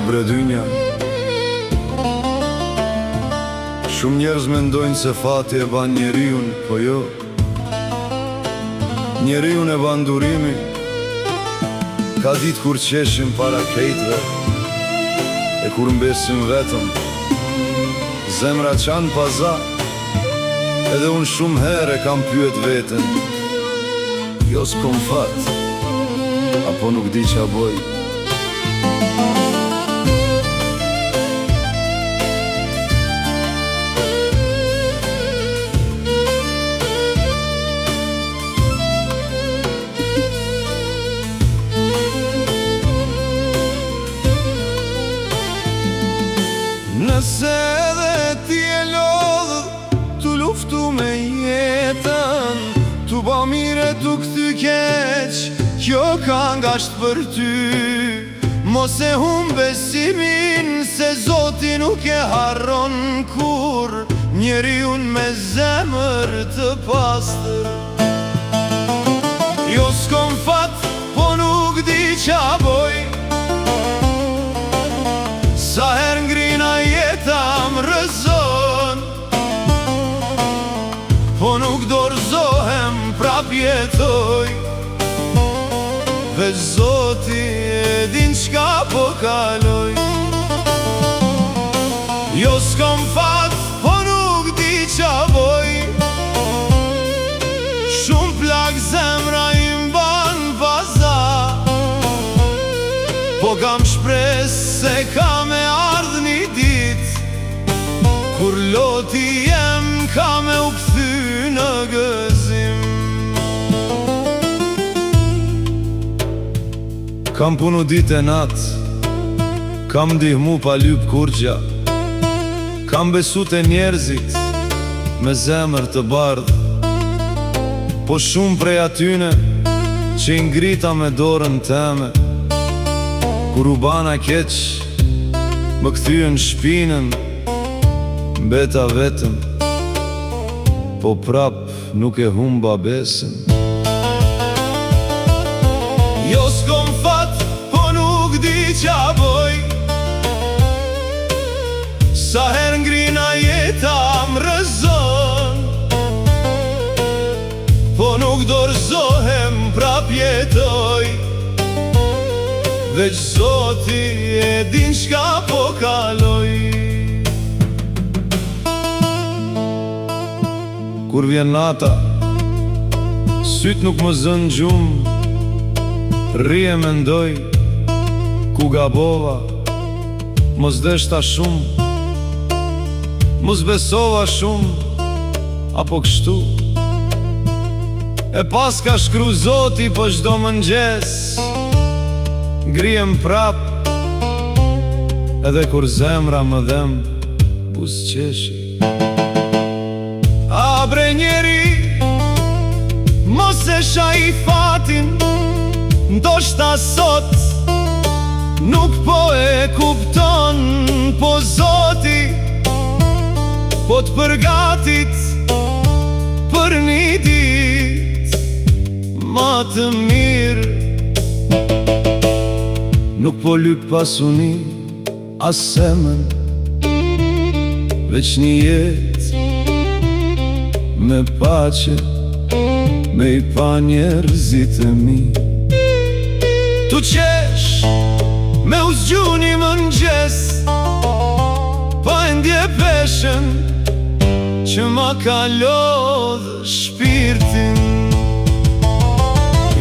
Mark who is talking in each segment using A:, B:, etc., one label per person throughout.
A: bre dynja. Shumë njerëz mendojnë se fati e ban njeriun, po jo. Njeriun e ban durimi. Ka dit kur qeshim para kejtve, e kur mbesim vetëm, zemra qanë paza. Edhe unë shumë herë kam pyet veten, jo s'kom fat, apo nuk di qa boj.
B: Nëse edhe ti e lodhë, tu luftu me jetën, tu ba mire, tu këthy keq, kjo ka ngasht për ty. Mos e hum besimin, se Zoti nuk e harron kur, njeriun me zemër të pastër. Jo s'kom fat, po nuk di qa boj, sa her ngrina jeta më rëzon, po nuk dorzohem prap jetoj. Veç Zoti e din qka po kaloj. Jo s'kom fat, po nuk di qa boj, shumë plak zemra im ban vaza, po kam shpres se ka me ardh një dit, kur loti jem ka me u kthy në gëzim.
A: Kam punu dit e nat, kam ndihmu pa lyp kurgja, kam besu te njerëzit me zemër të bardh, po shumë prej atyne që i ngrita me dorën teme, kur u bana keq, më kthyën shpinën, mbeta vetëm, po prap nuk e humba besën.
B: Jo s'kom fat, po nuk di qa boj, sa her ngrina jeta më rëzon, po nuk dorzohem prap jetoj. Veç Zoti e din qka po kaloj.
A: Kur vjen nata, syt nuk më zën gjumë, rrie mendoj, ku gabova, mos deshta shumë, mos besova shumë, apo kështu. E pas ka shkru Zoti po çdo mëngjes, ngrihem prap, edhe kur zemra më dhem buzëqeshi.
B: A bre njeri, mos e shaj fatin, ndoshta sot nuk po e kupton, po Zoti po të përgatit për një dit ma të mirë.
A: Nuk po lyp pasuni as semen, veç një jetë me pace, me i pa njerëzit e mi.
B: Tu qesh me u zgju një mëngjes, pa ndje peshen që ma ka lodh shpirtin.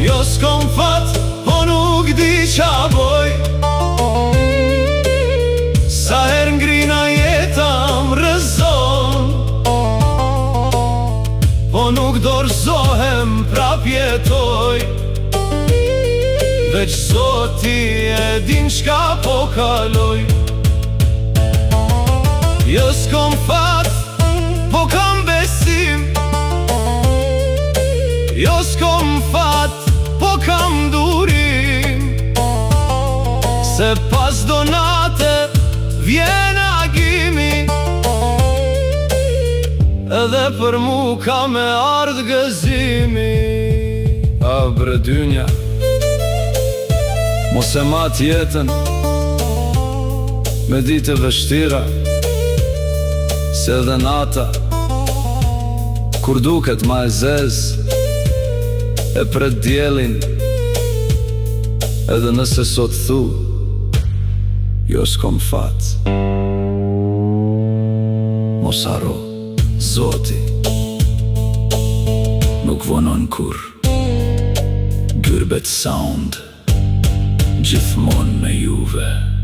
B: Jo s'kom fat, po nuk di qa boj, sa her ngrina jeta më rëzon, po nuk dorzohem prap jetoj. Veç Zoti e din qka po kaloj. Jo s'kom fat, po kam besim, jo s'kom fat, po kam durim, se pas donate vjen agimi, edhe për mu ka me ardh gëzimi.
A: A bre dynja, mos e mat jetën, Me ditë e vështira, se edhe nata, kur duket ma e zez, e pret djelin, edhe nëse sot thu, jo s'kom fat. Mos haro, Zoti nuk vonon kur. Gyrbet Sound, gjithmon me juve.